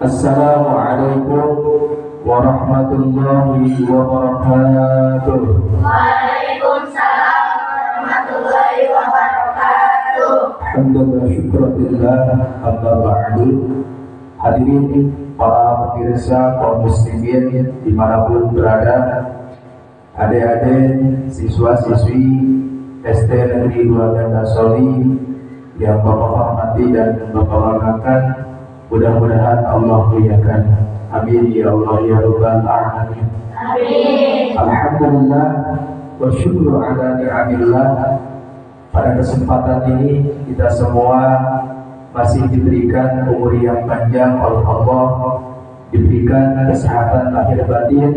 Assalamualaikum warahmatullahi wabarakatuh. Waalaikumsalam warahmatullahi wabarakatuh. Alhamdulillah, syukurillah, amma ba'du. Hadirin para pemirsa kaum muslimin dimanapun berada, adik-adik, siswa-siswi SD Negeri 2 Gandasoli yang Bapak hormati dan Bapak banggakan, mudah-mudahan Allah muliakan. Amin ya Allah ya Rabbal alamin. Amin. Alhamdulillah wa syukru ala ni'amillah. Pada kesempatan ini kita semua masih diberikan umur yang panjang oleh Allah, diberikan kesehatan lahir batin,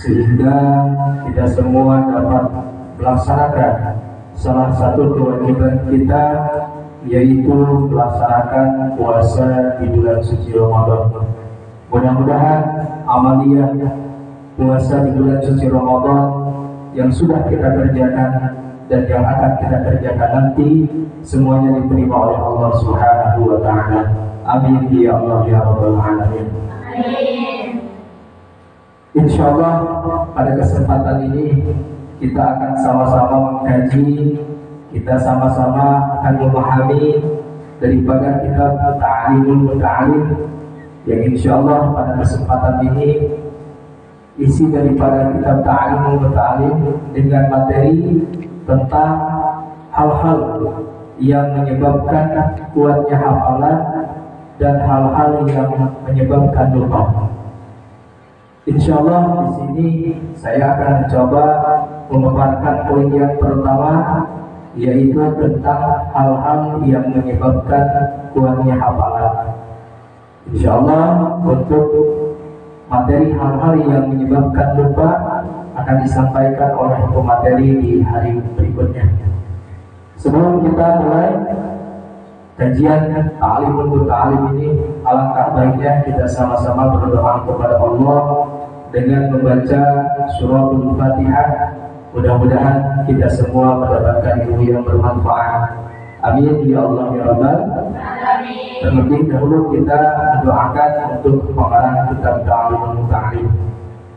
sehingga kita semua dapat melaksanakan salah satu kewajiban kita, yaitu melaksanakan puasa di bulan suci Ramadan. Mudah-mudahan amaliyah puasa di bulan suci Ramadan yang sudah kita kerjakan dan yang akan kita kerjakan nanti semuanya diterima oleh Allah Subhanahu wa taala. Amin ya Allah ya Rabbal alamin. Amin. Insyaallah pada kesempatan ini kita akan sama-sama mengkaji, kita sama-sama akan memahami daripada kitab Ta'limul Muta'allim yang insyaallah pada kesempatan ini isi daripada kitab Ta'limul Muta'allim dengan materi tentang hal-hal yang menyebabkan kuatnya hafalan dan hal-hal yang menyebabkan lupa. Insyaallah di sini saya akan mencoba memaparkan poin yang pertama, yaitu tentang hal-hal yang menyebabkan kuatnya hafalan. Insyaallah untuk materi hal-hal yang menyebabkan lupa akan disampaikan oleh pemateri di hari berikutnya. Sebelum kita mulai kajian Ta'limul Muta'allim ini, alangkah baiknya kita sama-sama berdoa kepada Allah dengan membaca suratul Fatihah. Mudah-mudahan kita semua mendapatkan ilmu yang bermanfaat. Amin ya Allah ya Rabbal alamin. Terlebih dahulu kita doakan untuk pengarang kitab Ta'limul Muta'allim.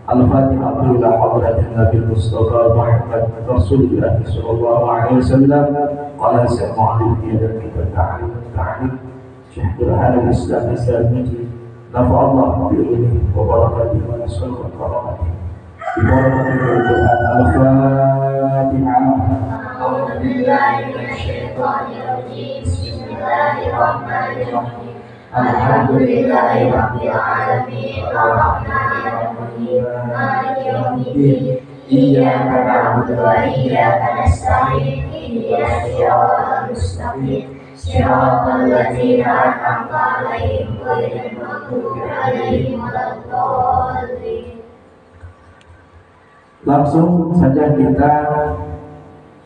Al-Fatihah ila hadratin Nabi Mustafa Muhammad Rasulullah sallallahu alaihi wasallam. Qala sa'allahu fi kitab Ta'limul Muta'allim Syekh Burhanul Islam Al-Muji. Nafa'allahu bi ilmihi wa barakatihi wa nas'aluhu al-karamati. A'udzu billahi minasy syaithanir rajim. Bismillahirrahmanirrahim. Alhamdulillahi rabbil alamin. Arrahmanir rahim. Maliki yaumiddin. Iyyaka na'budu wa iyyaka nasta'in. Ihdinas siratal mustaqim. Siratal ladzina an'amta 'alaihim ghairil maghdubi 'alaihim waladdallin. Langsung saja kita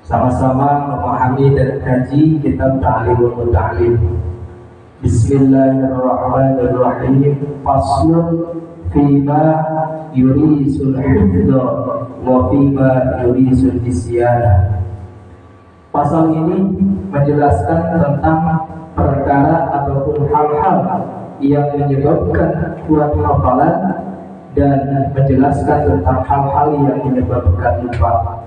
sama-sama memahami dan kaji kitab Ta'limul Muta'allim. Bismillahirrahmanirrahim. Faslun fima yurisul hifdha wa fima yurisul nisyana. Pasal ini menjelaskan tentang perkara ataupun hal-hal yang menyebabkan kuat hafalan dan menjelaskan tentang hal-hal yang menyebabkan lupa.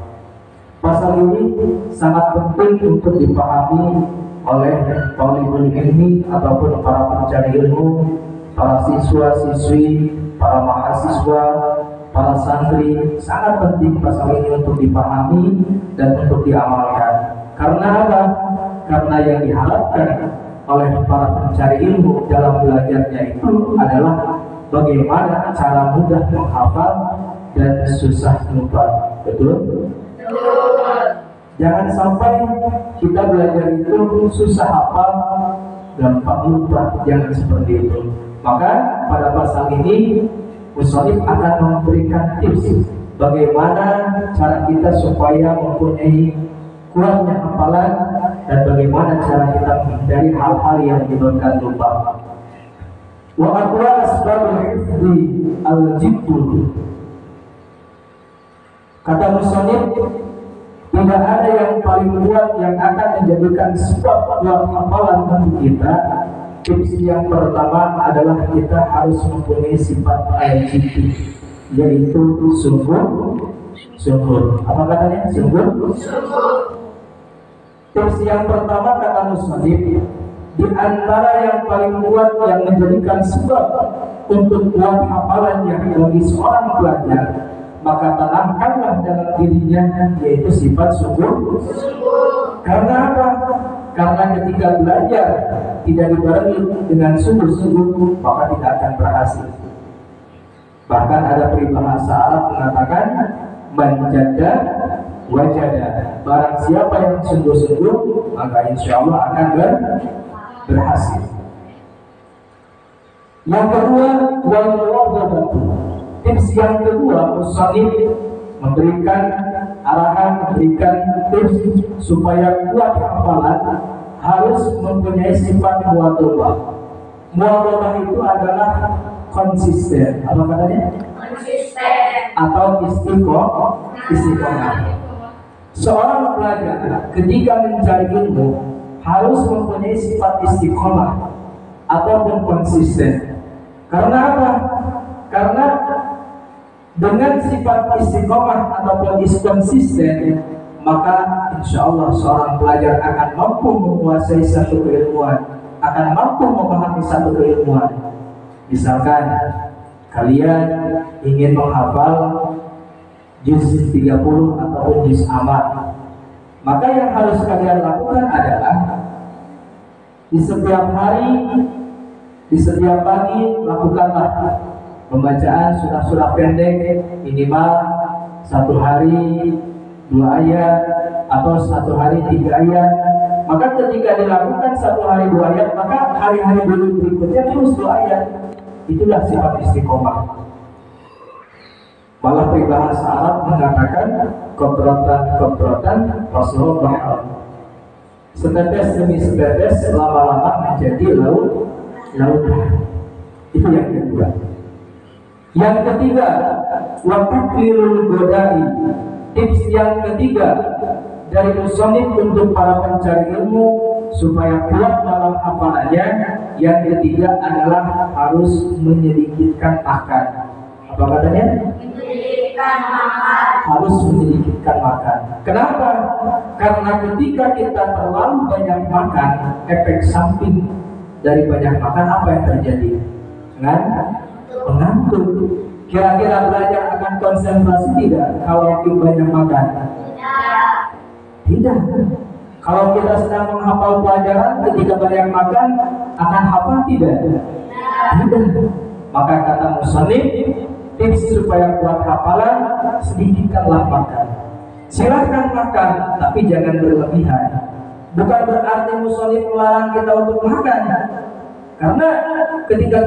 Pasal ini sangat penting untuk dipahami oleh talibul ilmi ataupun para pencari ilmu, para siswa-siswi, para mahasiswa, para santri. Sangat penting pasal ini untuk dipahami dan untuk diamalkan. Karena apa? Karena yang diharapkan oleh para pencari ilmu dalam belajarnya itu adalah bagaimana cara mudah menghafal dan susah lupa. Betul? Jangan sampai kita belajar itu susah hafal, gampang lupa. Jangan seperti itu. Maka pada pasal ini musannif akan memberikan tips bagaimana cara kita supaya mempunyai kuatnya hafalan dan bagaimana cara kita menghindari hal-hal yang menyebabkan lupa. Wa aqwa asbabul hifdzi al-jiddu. Kata musannif, tidak ada yang paling kuat yang akan menjadikan sebab kuat hafalan bagi kita tips yang pertama adalah kita harus mempunyai sifat IGP, yaitu sungguh. Apa katanya? Sungguh. Tips yang pertama kata musannif, di antara yang paling kuat yang menjadikan sebab untuk kuat hafalannya bagi seorang pelajar, maka tanamkanlah dalam dirinya yaitu sifat sungguh. Karena apa? Karena ketika belajar tidak dibarengi dengan sungguh-sungguh, maka tidak akan berhasil. Bahkan ada peribahasa Arab mengatakan manjada wajada, barang siapa yang sungguh-sungguh maka insya Allah akan berhasil. Yang kedua, wal muwadhabatu. Tips yang kedua, musannif memberikan arahan, memberikan tips supaya kuat hafalan harus mempunyai sifat muwadhabah. Muwadhabah itu adalah konsisten. Apa katanya? Konsisten. Atau istiqomah. Seorang pelajar ketika mencari ilmu harus mempunyai sifat istiqomah ataupun konsisten. Karena apa? Karena dengan sifat istiqomah ataupun konsisten, maka insya Allah seorang pelajar akan mampu menguasai satu keilmuan, akan mampu memahami satu keilmuan. Misalkan kalian ingin menghafal juz 30 ataupun juz amat, maka yang harus kalian lakukan adalah di setiap hari, di setiap pagi lakukanlah pembacaan surah-surah pendek minimal satu hari 2 ayat atau satu hari 3 ayat. Maka ketika dilakukan satu hari 2 ayat, maka hari-hari berikutnya terus 2 ayat. Itulah sifat istiqomah. Malah peribahasa Arab mengatakan kotrotan Rasulullah, setetes demi setetes lama-lama menjadi lautan. Itu yang kedua. Yang ketiga, waqtilul godai. Tips yang ketiga dari musannif untuk para pencari ilmu supaya kuat dalam hafalannya, yang ketiga adalah harus menyedikitkan makan. Apa katanya? Menyedikitkan makan. Harus menyedikitkan makan. Kenapa? Karena ketika kita terlalu banyak makan, efek samping dari banyak makan apa yang terjadi? Mengantuk. Kira-kira belajar akan konsentrasi tidak kalau kita banyak makan? Tidak. Kalau kita sedang menghafal pelajaran ketika banyak makan, akan hafal tidak? Tidak. Maka kata musannif, tips supaya kuat hafalan, sedikitkanlah makan. Silahkan makan, tapi jangan berlebihan. Bukan berarti musannif melarang kita untuk makan. Karena ketika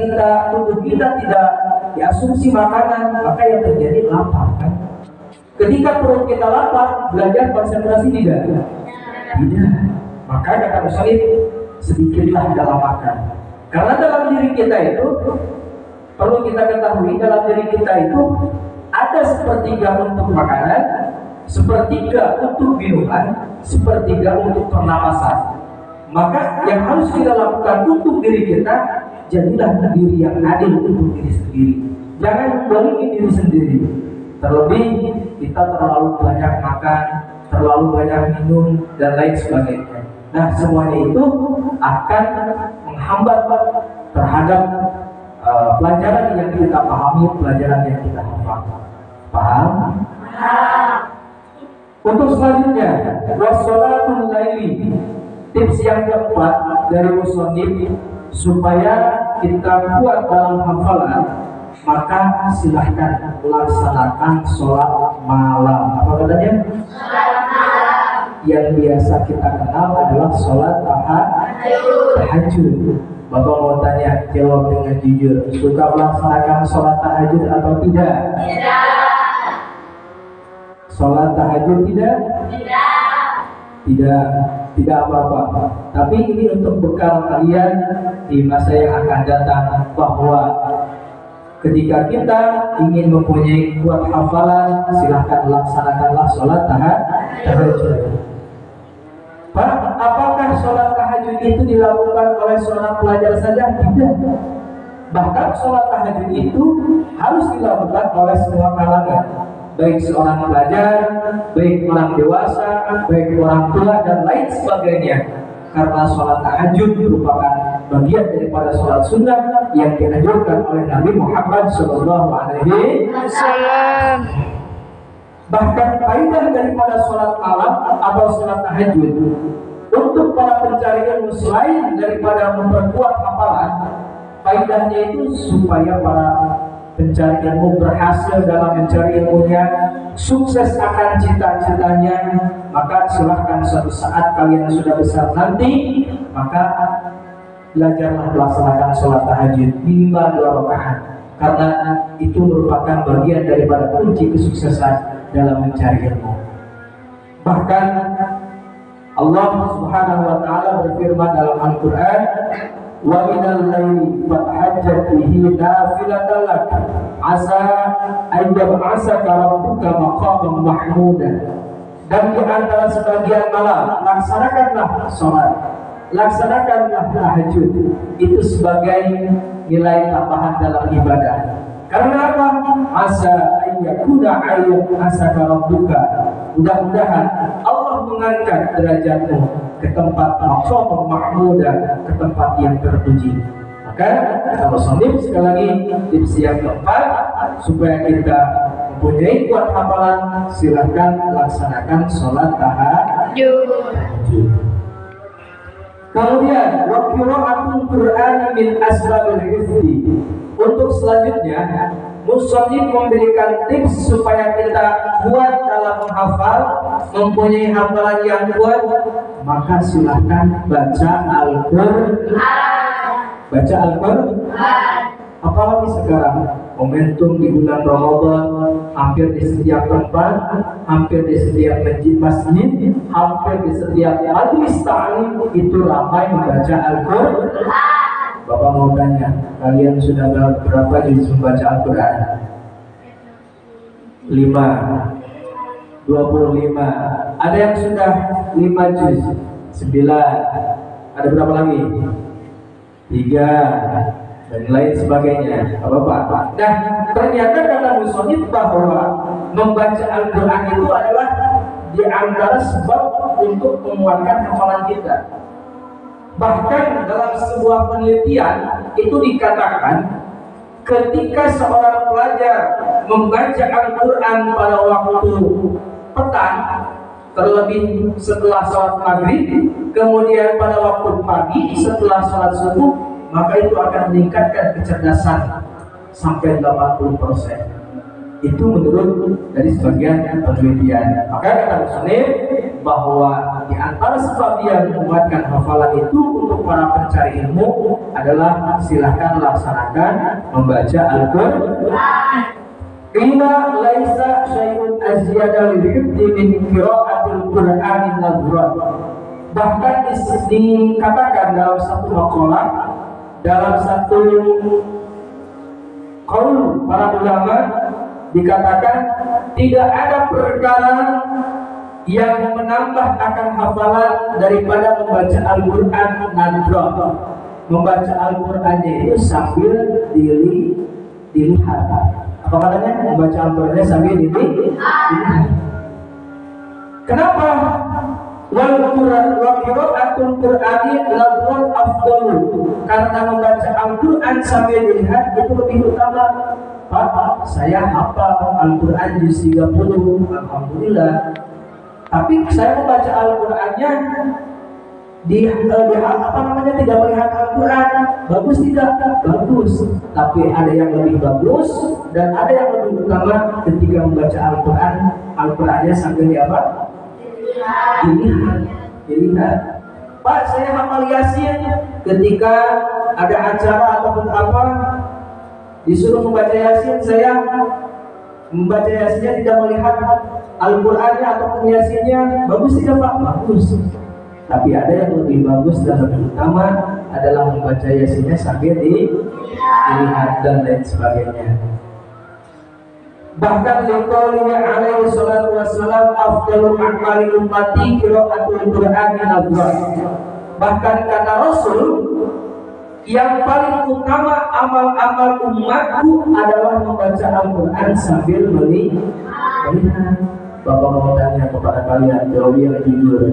tubuh kita tidak diasumsi makanan, maka yang terjadi lapar kan? Ketika perut kita lapar, belajar konsentrasi tidak? Tidak. Maka kata musannif, sedikitlah dalam makan. Karena dalam diri kita itu, perlu kita ketahui, dalam diri kita itu ada sepertiga untuk makanan, sepertiga untuk minuman, sepertiga untuk pernapasan. Maka yang harus kita lakukan untuk diri kita, jadilah diri yang adil untuk diri sendiri. Jangan membalimi diri sendiri. Terlebih kita terlalu banyak makan, terlalu banyak minum, dan lain sebagainya. Nah, semuanya itu akan menghambat terhadap pelajaran yang kita pahami, pelajaran yang kita hafal. Paham? Untuk selanjutnya, wassalatul laili. Tips yang keempat dari musannif supaya kita kuat dalam hafalan, maka silahkan laksanakan sholat malam. Apa katanya? Sholat malam. Yang biasa kita kenal adalah sholat tahajud. Bapak mau tanya, jawab dengan jujur. Suka melaksanakan sholat tahajud atau tidak? Tidak. Sholat tahajud tidak? Tidak. Tidak apa-apa. Tapi ini untuk bekal kalian di masa yang akan datang, bahwa ketika kita ingin mempunyai kuat hafalan, silahkan laksanakanlah sholat tahajud. Pak, apakah sholat tahajud tahajud itu dilakukan oleh seorang pelajar saja? Tidak. Bahkan sholat tahajud itu harus dilakukan oleh semua kalangan, baik seorang pelajar, baik orang dewasa, baik orang tua dan lain sebagainya. Karena sholat tahajud merupakan bagian daripada sholat sunnah yang dianjurkan oleh Nabi Muhammad SAW. Bahkan faedah daripada sholat malam atau sholat tahajud untuk para pencari ilmu selain daripada memperkuat hafalan, faedahnya itu supaya para pencari ilmu berhasil dalam mencari ilmunya, sukses akan cita-citanya. Maka silahkan suatu saat kalian sudah besar nanti, maka belajarlah melaksanakan sholat tahajud minimal 2 rakaat, karena itu merupakan bagian daripada kunci kesuksesan dalam mencari ilmu. Bahkan Allah Subhanahu wa taala berfirman dalam Al-Qur'an, wa minal laili fatahajjat bihi nafilatan lak asa an yab'asaka rabbuka maqaman mahmuda. Dan di antara sebagian malam laksanakanlah sholat, laksanakanlah tahajud, itu sebagai nilai tambahan dalam ibadah. Karena apa? Asa ayyakuna asaka rabbuka, mudah-mudahan Allah mengangkat derajatmu ke tempat maqam mahmuda, ke tempat yang terpuji. Maka kalau sonib sekali lagi tips yang keempat, supaya kita mempunyai kuat hafalan, silahkan laksanakan sholat tahajud. Kemudian wa qira'atul Qur'an min asbabil hifzi. Untuk selanjutnya, musannif memberikan tips supaya kita kuat dalam menghafal, mempunyai hafalan yang kuat. Maka silahkan baca Al-Qur'an. Baca Al-Qur'an. Apalagi sekarang momentum di bulan Ramadan, hampir di setiap tempat, hampir di setiap masjid, hampir di setiap majelis ta'lim itu ramai membaca Al-Qur'an. Bapak mau tanya, kalian sudah berapa juz membaca Al-Qur'an? 5, 25. Ada yang sudah 5 juz, 9. Ada berapa lagi? 3 dan lain sebagainya. Bapak. Nah, ternyata kata musannif bahwa membaca Al-Qur'an itu adalah di antara sebab untuk menguatkan hafalan kita. Bahkan dalam sebuah penelitian itu dikatakan, ketika seorang pelajar membaca Al-Qur'an pada waktu petang, terlebih setelah sholat maghrib, kemudian pada waktu pagi setelah sholat subuh, maka itu akan meningkatkan kecerdasan sampai 80%. Itu menurut dari sebagian penelitian. Maka kata musannif bahwa di antara sebab yang menguatkan hafalan itu untuk para pencari ilmu adalah silahkan laksanakan membaca Al-Qur'an. Qila laisa syai'un azyada lil hifdzi min qira'atil Qur'ani nadhran. Bahkan dikatakan dalam satu maqalah, dalam satu qaul para ulama, dikatakan tidak ada perkara yang menambah akan hafalan daripada membaca Al-Qur'an nadhran. Membaca Al-Qur'annya itu sambil dilihat. Apa katanya? Membaca Al-Qur'annya sambil dilihat. Kenapa? Wal qira'atul Qur'ani nadhran afdalu. Karena membaca Al-Qur'an sambil dilihat itu lebih utama. Pak, saya hafal Al-Qur'an juz 30, alhamdulillah. Tapi saya membaca Al-Qur'annya tidak melihat Al-Qur'an. Bagus tidak? Bagus. Tapi ada yang lebih bagus dan ada yang lebih utama ketika membaca Al-Qur'an, Al-Qur'annya sambil dilihat. Pak, saya hafal Yasin, ketika ada acara ataupun apa disuruh membaca Yasin, saya membaca Yasinnya tidak melihat Al-Qur'annya ataupun Yasinnya. Bagus tidak Pak? Bagus. Tapi ada yang lebih bagus dan lebih utama adalah membaca Yasinnya sambil dilihat dan lain sebagainya. Bahkan liqaulihi alaihi salatu wassalam afdalu a'mali ummati qira'atul Qur'ani nadhran. Bahkan kata Rasul, yang paling utama amal-amal umatku adalah membaca Al-Quran sambil melihat. Bapak mau tanya kepada kalian, jauh yang tidur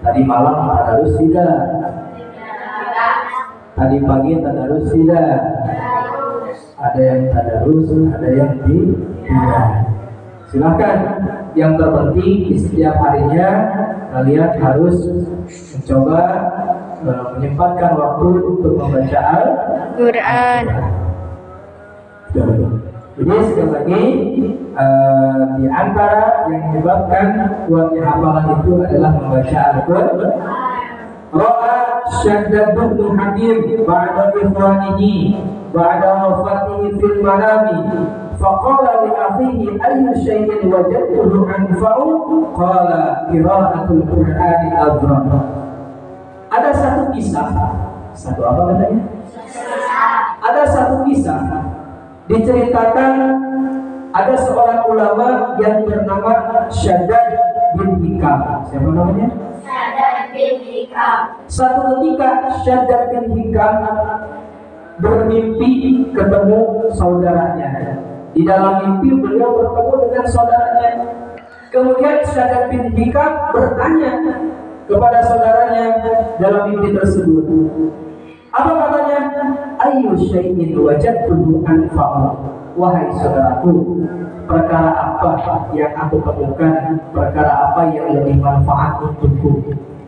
tadi malam tadarus tidak? Tadi pagi tadarus tidak? Ada yang tadarus, ada yang tidak. Silakan. Yang terpenting di setiap harinya kalian harus mencoba menyempatkan waktu untuk membaca Al-Quran. Jadi sekali lagi di antara yang menyebabkan kuatnya hafalan itu adalah membaca Al-Quran. Ra'a Syaddad bin Hakim ba'da ikhwanihi ba'da wafatihi fil manami faqala li akhihi ayyu syai'in wajadtuhu anfa'u qala qira'atul Qur'ani azram. Ada satu kisah, satu apa katanya? Ada satu kisah diceritakan ada seorang ulama yang bernama Syaddad bin Hikam. Siapa namanya? Syaddad bin Hikam. Suatu ketika Syaddad bin Hikam bermimpi ketemu saudaranya. Di dalam mimpi beliau bertemu dengan saudaranya. Kemudian Syaddad bin Hikam bertanya kepada saudaranya dalam mimpi tersebut. Apa katanya? Ayyu syai'in wajadtuhu anfa'u. Wahai saudaraku, perkara apa yang aku temukan, perkara apa yang lebih manfaat untukku?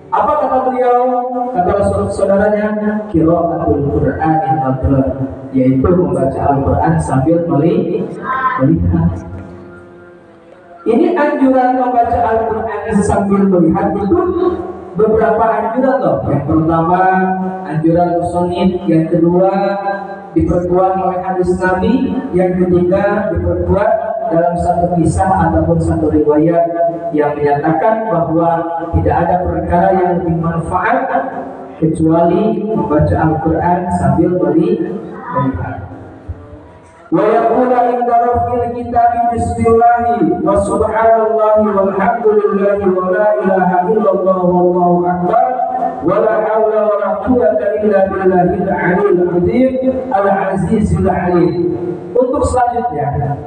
Apa kata beliau? Kata saudaranya, qira'atul Qur'anil azram, yaitu membaca Al-Quran sambil melihat. Ini anjuran membaca Al-Quran sambil melihat itu beberapa anjuran loh. Yang pertama anjuran musonif, yang kedua diperkuat oleh hadis Nabi, yang ketiga diperkuat dalam satu kisah ataupun satu riwayat yang menyatakan bahwa tidak ada perkara yang lebih manfaat kecuali membaca Al-Quran sambil melihat. Wa yaqulu inda rafil kitabi bismillahi wa subhanallahi walhamdulillahi wa la ilaha illallah wallahu akbar wa la hawla wa la quwwata illa billahil aliyil azim al-azizil alim. Untuk selanjutnya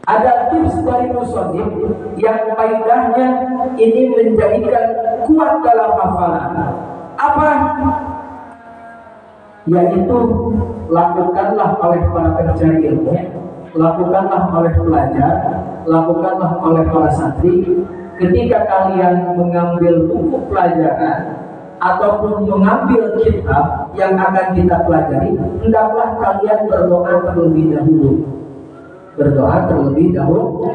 ada tips dari musannif yang faedahnya ini menjadikan kuat dalam hafalan. Apa? Yaitu lakukanlah oleh para pencari ilmu, lakukanlah oleh pelajar, lakukanlah oleh para santri. Ketika kalian mengambil buku pelajaran ataupun mengambil kitab yang akan kita pelajari, hendaklah kalian berdoa terlebih dahulu. Berdoa terlebih dahulu.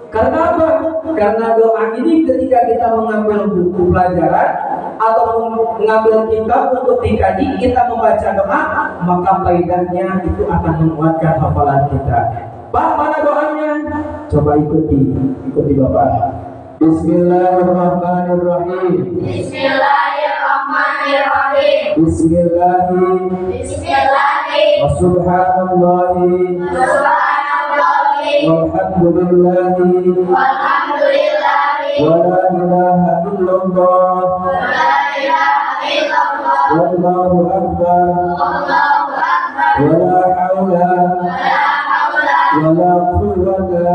Karena apa? Karena doa ini ketika kita mengambil buku pelajaran ataupun mengambil kitab untuk dikaji, kita membaca doa, maka faedahnya itu akan menguatkan hafalan kita. Pak, mana doanya? Coba ikuti Bapak. Bismillahirrahmanirrahim. Bismillahirrahmanirrahim. Bismillahi. Wa subhanallahi. Walhamdulillahi. Wa la ilaha illallah. Wallahu akbar. Wa la hawla wa la quwwata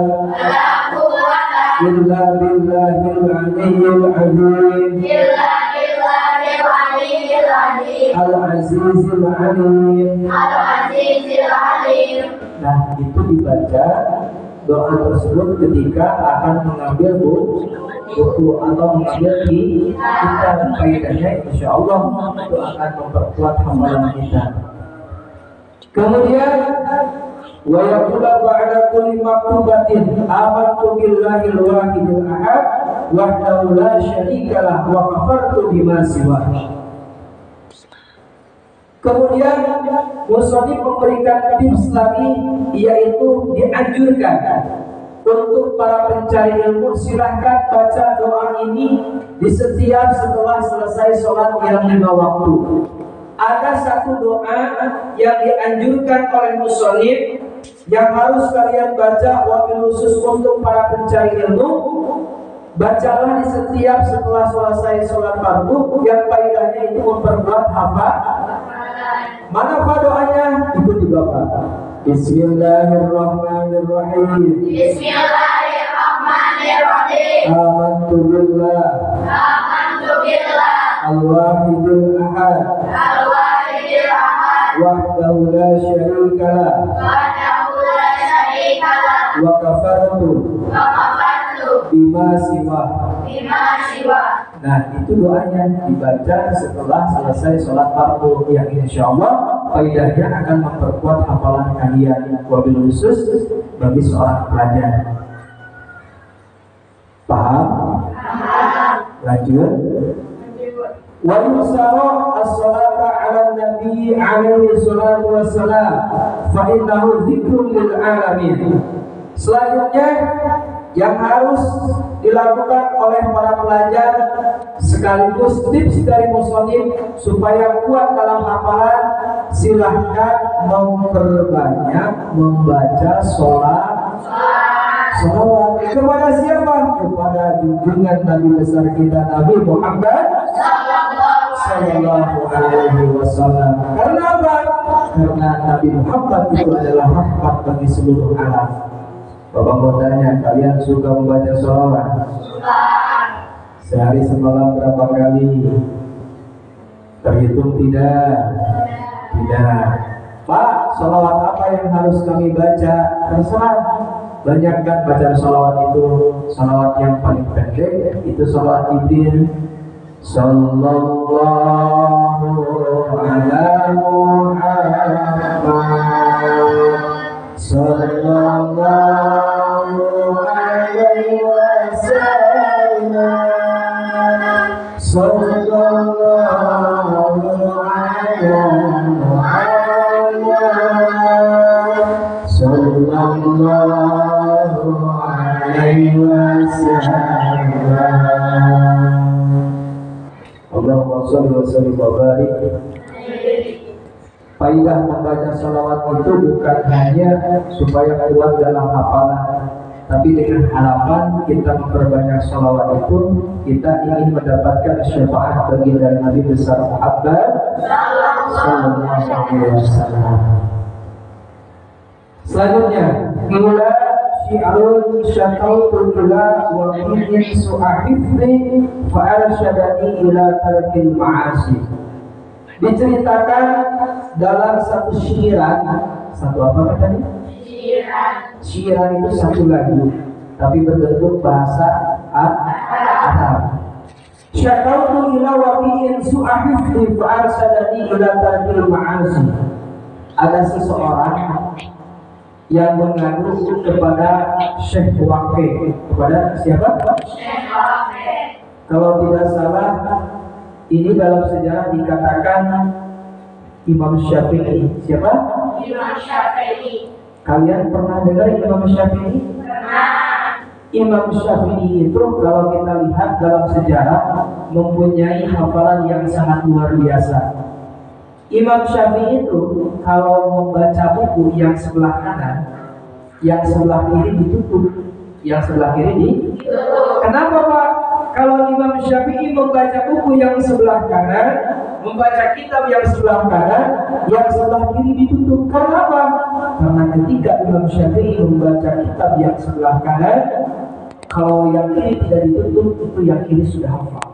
illa billahil aliyyil azim. Al-azizil alim. Nah, itu dibaca doa tersebut ketika akan mengambil buku atau mengambil kitab. Faedahnya insyaallah itu akan memperkuat hafalan kita. Kemudian wa yaqulu ba'da kulli maktubatin amantu billahil wahidil ahad wahdahu la syarikalah wa kafartu bima siwahu. Kemudian musannif memberikan tips lagi, yaitu dianjurkan untuk para pencari ilmu silahkan baca doa ini di setiap setelah selesai sholat yang 5 waktu. Ada satu doa yang dianjurkan oleh musannif yang harus kalian baca, wabil khusus untuk para pencari ilmu. Bacalah di setiap setelah selesai sholat fardu yang faedahnya itu memperkuat Mana doanya? Ikuti Bapak. Bismillahirrahmanirrahim. Bismillahirrahmanirrahim. Amantu billah. Al-wahidul ahad. Wahdahu la syarika lah. Wa kafartu. Bima siwa. Nah, itu doanya dibaca setelah selesai sholat fardu yang insya Allah faedahnya akan memperkuat hafalan kalian, wabil khusus bagi seorang pelajar. Paham? Lanjut. Wa yusaru as-salata 'ala nabi 'alaihi salatu wassalam fa innahu dzikrun lil alamin. Selanjutnya yang harus dilakukan oleh para pelajar sekaligus tips dari musonif supaya kuat dalam hafalan, silahkan memperbanyak membaca sholawat kepada siapa? Kepada junjungan Nabi besar kita Nabi Muhammad Sallallahu Alaihi Wasallam. Karena apa? Karena Nabi Muhammad itu adalah rahmat bagi seluruh alam. Bapak mau tanya, kalian suka membaca sholawat? Sehari semalam berapa kali? Terhitung tidak? Tidak. Pak, sholawat apa yang harus kami baca? Terserah. Banyak kan baca sholawat itu. Sholawat yang paling pendek itu sholawat Jibril. Sallallahu ala Muhammad Sallallahu alaihi wasallam Sallallahu ala Muhammad Sallallahu alaihi wasallam. Allahumma shalli wa sallim wa barik. Faidah membaca salawat itu bukan hanya supaya kuat dalam hafalan, tapi dengan harapan kita memperbanyak salawat itu kita ingin mendapatkan syafaat bagi dari Nabi besar Muhammad Sallallahu Alaihi Wasallam. Selanjutnya, mula syi'arun syatautul ila wa min su'ahifni fa'arsyadani ila tarkil ma'asi. Diceritakan dalam satu syairan, satu apa katanya? Syairan itu satu lagu, tapi berbentuk bahasa Arab. Syatautu ila wabi'in su'ahifni fa'arsyadani ila tarkil ma'asi. Ada seseorang yang mengadu kepada Syekh Waqi. Kepada siapa? Syekh Waqi. Kalau tidak salah, ini dalam sejarah dikatakan Imam Syafi'i. Siapa? Imam Syafi'i. Kalian pernah dengar Imam Syafi'i? Pernah. Imam Syafi'i itu kalau kita lihat dalam sejarah mempunyai hafalan yang sangat luar biasa. Imam Syafi'i itu kalau membaca buku yang sebelah kanan, yang sebelah kiri ditutup, yang sebelah kiri ditutup. Kenapa Pak? Kalau Imam Syafi'i membaca buku yang sebelah kanan, membaca kitab yang sebelah kanan, yang sebelah kiri ditutup. Kenapa? Karena ketika Imam Syafi'i membaca kitab yang sebelah kanan, kalau yang kiri tidak ditutup, itu yang kiri sudah hafal.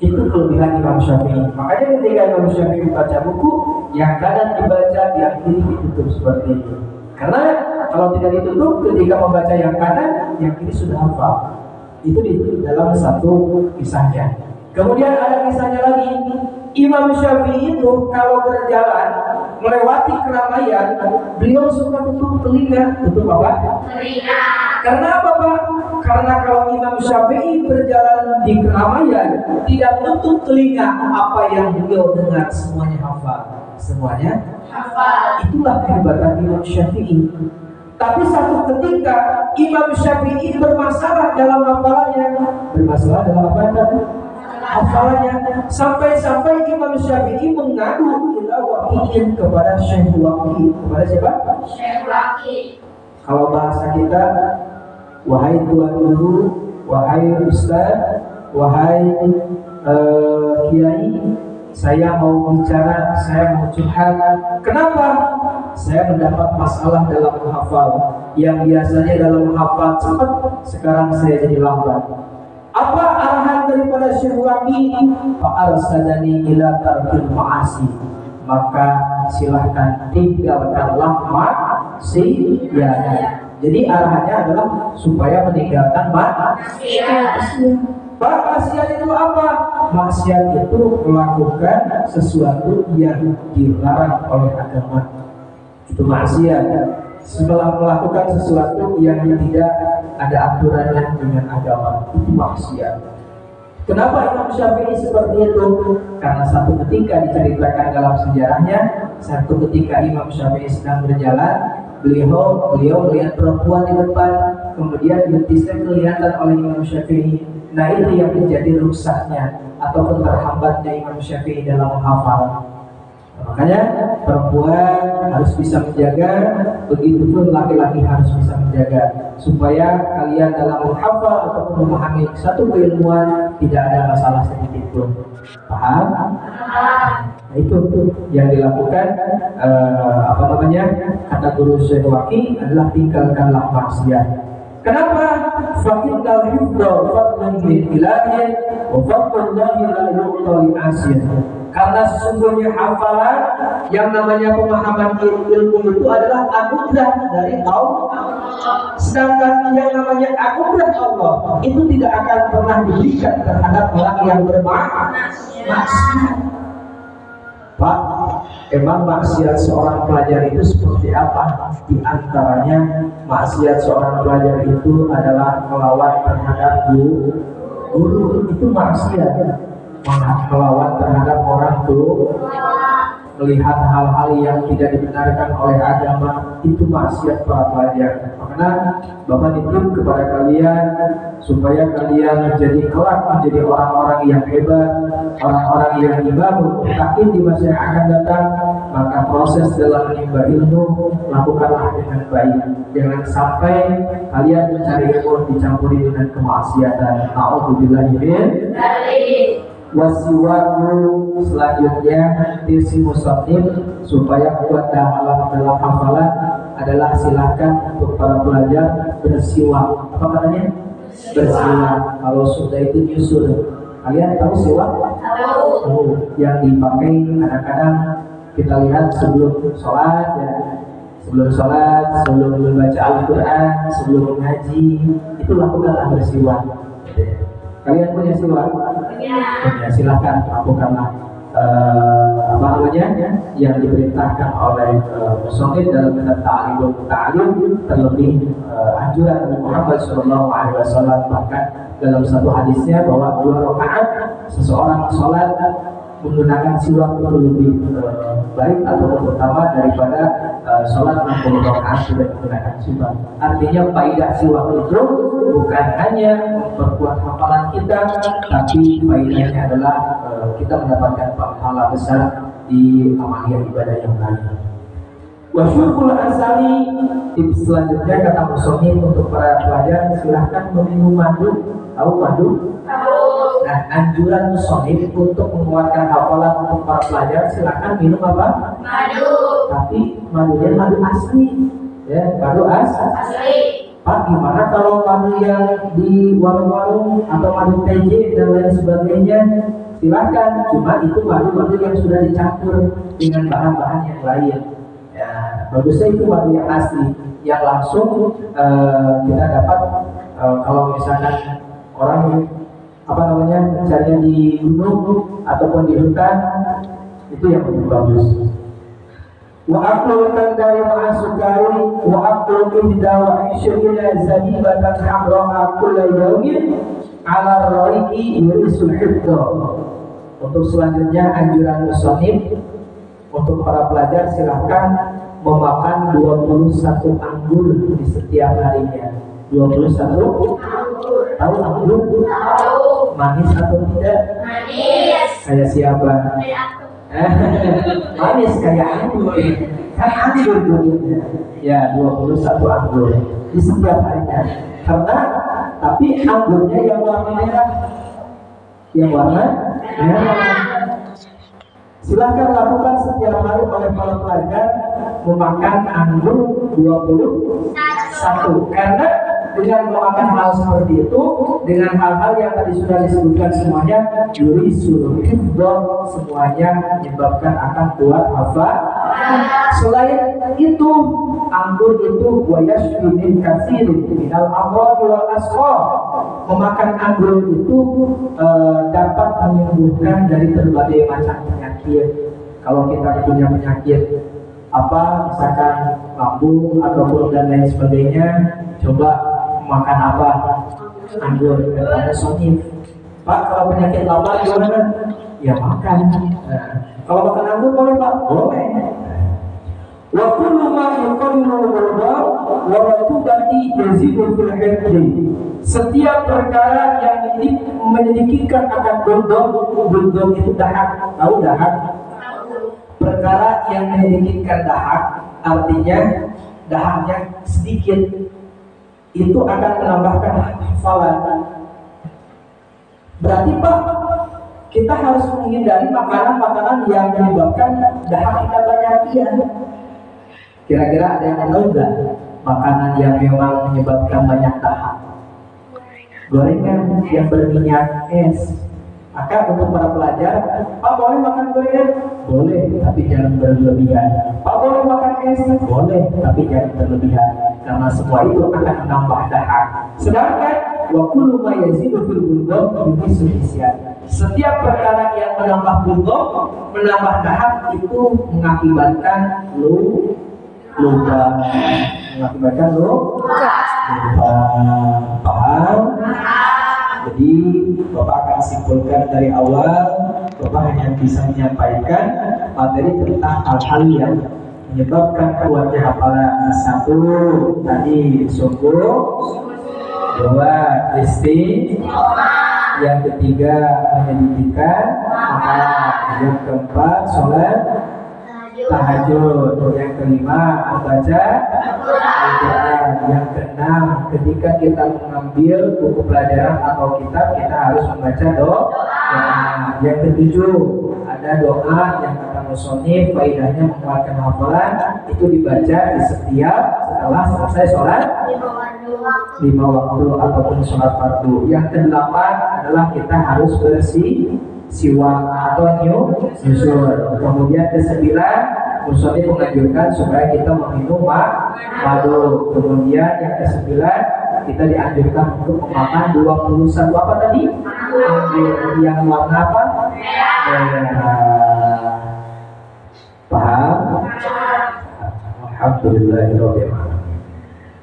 Itu kelebihan Imam Syafi'i. Makanya ketika Imam Syafi'i membaca buku, yang kanan dibaca, yang kiri ditutup seperti itu. Karena kalau tidak ditutup, ketika membaca yang kanan, yang kiri sudah hafal. Itu di dalam satu kisahnya. Kemudian ada kisahnya lagi. Imam Syafi'i itu kalau berjalan melewati keramaian, beliau suka tutup telinga. Tutup apa? Telinga. Karena apa Pak? Karena kalau Imam Syafi'i berjalan di keramaian, tidak tutup telinga, apa yang beliau dengar semuanya hafal. Semuanya hafal. Itulah kehebatan Imam Syafi'i. Tapi satu ketika Imam Syafi'i bermasalah dalam hafalannya. Bermasalah dalam apa? Hafalannya. Sampai-sampai Imam Syafi'i mengadu ila waqi'in kepada Syekh Waqi. Kepada siapa? Syekh Waqi. Kalau bahasa kita, wahai tuan guru, wahai ustaz, wahai kiai, saya mau bicara, saya mau curhat. Kenapa? Saya mendapat masalah dalam menghafal. Yang biasanya dalam menghafal cepat, sekarang saya jadi lambat. Apa arahan daripada Syekh Waki? Fa'arsadani ila tarkil ma'asi. Maka silahkan tinggalkanlah maksiat. Jadi arahannya adalah supaya meninggalkan maksiat. Maksiat itu apa? Maksiat itu melakukan sesuatu yang dilarang oleh agama. Itu maksiat. Setelah melakukan sesuatu yang tidak ada aturannya dengan agama, itu maksiat. Kenapa Imam Syafi'i seperti itu? Karena satu ketika diceritakan dalam sejarahnya, satu ketika Imam Syafi'i sedang berjalan, beliau melihat perempuan di depan, kemudian betisnya kelihatan oleh Imam Syafi'i. Nah, itu yang menjadi rusaknya ataupun terhambatnya Imam Syafi'i dalam menghafal. Makanya perempuan harus bisa menjaga, begitupun laki-laki harus bisa menjaga, supaya kalian dalam menghafal ataupun memahami satu keilmuan tidak ada masalah sedikit pun. Paham? Nah, itu yang dilakukan kata guru Syekh Waki adalah tinggalkanlah maksiat. Kenapa? Fakinnal hifdha fadlun min ilahi wa fadlullahi la yu'ta li 'asir. Karena sesungguhnya hafalan yang namanya pemahaman ilmu itu adalah anugerah dari Allah. Sedangkan yang namanya anugerah Allah itu tidak akan pernah diberikan terhadap orang yang bermaksiat. Pak, emang maksiat seorang pelajar itu seperti apa? Di antaranya maksiat seorang pelajar itu adalah melawan terhadap guru. Itu maksiat. Melawan terhadap orang tua, melihat hal-hal yang tidak dibenarkan oleh agama, itu maksiat para pelajar. Karena Bapak nitip kepada kalian supaya kalian menjadi kelak menjadi orang-orang yang hebat, orang-orang yang dibangun mungkin di masa yang akan datang. Maka proses dalam menimba ilmu lakukanlah dengan baik. Jangan sampai kalian mencari ilmu dicampuri dengan kemaksiatan. A'udzubillahi min wasiwaku. Selanjutnya isi musafir supaya kuat dalam hafalan adalah silakan untuk para pelajar bersiwak. Apa katanya? Bersiwak. Kalau sudah itu nyusul. Kalian tahu siwak? Tahu. Yang dipakai kadang-kadang kita lihat sebelum sholat ya. Sebelum membaca Al-Quran, sebelum ngaji, itu lakukanlah bersiwak. Kalian punya siwak? Ya, silahkan lakukanlah yang diperintahkan oleh musannif dalam kitab Ta'lim, terlebih anjuran Nabi Muhammad SAW. Bahkan dalam satu hadisnya bahwa 2 rakaat seseorang sholat menggunakan siwak itu lebih baik atau utama daripada sholat 60 rakaat tidak menggunakan siwak. Artinya faedah siwak itu bukan hanya memperkuat hafalan kita, tapi faedahnya adalah kita mendapatkan pahala besar di amalia ibadah yang lain. Wasyurkul asali, tips selanjutnya kata musannif untuk para pelajar, silahkan meminum madu. Tahu madu? Nah, anjuran musannif untuk menguatkan hafalan untuk para pelajar, silahkan minum apa? Madu. Tapi madunya madu asli, ya, madu asli. Pak, gimana kalau madu yang di warung-warung atau madu TJ dan lain sebagainya? Silahkan, cuma itu madu-madu yang sudah dicampur dengan bahan-bahan yang lain. Ya, bagusnya itu madu yang asli, yang langsung kita dapat kalau misalkan orang mencarinya di gunung ataupun di hutan, itu yang lebih bagus. Wa aqlu dari ma'asukari wa aqlu ihda wa ishrina zabibatan hamra'a kulla yawmin ala raiki yurisul hifdha. Untuk selanjutnya anjuran musannif untuk para pelajar, silahkan memakan 21 anggur di setiap harinya. 21 anggur. Tahu anggur? Tahu. Manis atau tidak? Manis. Kayak siapa? Manis kayak anggur. Kan anggur dulunya. Ya, 21 anggur di setiap harinya. Karena tapi anggurnya yang warna merah, yang warna merah. Silahkan lakukan setiap hari oleh para pelajar memakan anggur 21, karena dengan memakan hal seperti itu, dengan hal-hal yang tadi sudah disebutkan semuanya, juri suruh semuanya menyebabkan akan kuat hafal. Selain itu, anggur itu wayashfi min katsirin minal amrad wal asqam. Memakan anggur itu dapat menyembuhkan dari berbagai macam penyakit. Kalau kita punya penyakit apa, misalkan lambung ataupun dan lain sebagainya, coba makan apa? Anggur. Ada sonif. Pak, kalau penyakit lapar gimana? Ya makan. Kalau makan anggur boleh Pak? Boleh. Wa kullu ma yuqallilu al-ghadab wa ratubati yazidu fil hifdhi. Setiap perkara yang menyedikitkan akan buldog itu dahak. Tahu dahak? Perkara yang menyedikitkan dahak, artinya dahaknya sedikit, itu akan menambahkan hafalan. Berarti Pak, kita harus menghindari makanan-makanan yang menyebabkan dahak kita banyak. Iya. Kira-kira ada yang tahu nggak makanan yang memang menyebabkan banyak dahak? Gorengan yang berminyak es. Maka untuk para pelajar, Pak boleh makan gorengan? Boleh, tapi jangan berlebihan. Pak boleh makan es? Boleh, tapi jangan berlebihan. Karena semua itu akan menambah dahak. Sedangkan wa kullu ma yazidu fil bulgham bimislihi. Setiap perkara yang menambah bulgham, menambah dahak itu mengakibatkan lupa. Mengakibatkan lupa. Paham? Jadi Bapak akan simpulkan dari awal, Bapak hanya bisa menyampaikan materi tentang hal-hal yang menyebabkan kuatnya hafalan. 1 tadi sungguh, 2 yang ketiga menyedikitkan, yang keempat sholat tahajud, yang kelima membaca Al-Quran, yang keenam ketika kita mengambil buku pelajaran atau kitab kita harus membaca doa. Yang ketujuh ada doa yang kata musonif faidahnya menguatkan hafalan, itu dibaca di setiap setelah selesai sholat 5 waktu ataupun sholat fardu. Yang kedelapan adalah kita harus bersih siwak atau nyusur. Kemudian ke-9 musonif menganjurkan supaya kita meminum madu. Kemudian yang ke-9 kita dianjurkan untuk memakan 21 apa tadi? Yang warna apa? Merah. Paham? Alhamdulillahirobbilalamin.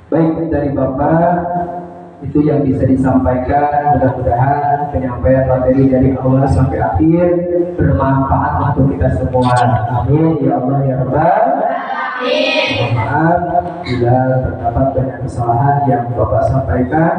Baik, dari Bapak itu yang bisa disampaikan. Mudah-mudahan penyampaian materi dari awal sampai akhir bermanfaat untuk kita semua. Amin ya Allah ya Rabbal. Mohon maaf bila terdapat banyak kesalahan yang Bapak sampaikan.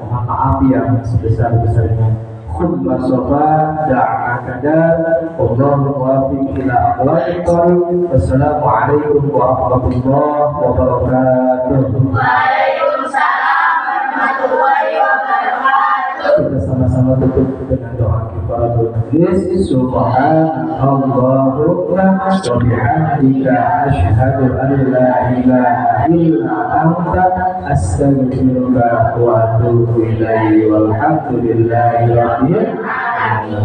Mohon maaf yang sebesar-besarnya. Khutbah sofa da'an kadar. Wallahu muwaffiq ila aqwamit thoriq. Wassalamualaikum warahmatullahi wabarakatuh. Waalaikumsalam warahmatullahi wabarakatuh. Kita sama-sama tutup dengan doa kifaratul majlis. Subhanallahumma wa bihamdika asyhadu an la ilaha illa anta astaghfiruka wa atubu ilaihi walhamdulillahi rabbil alamin.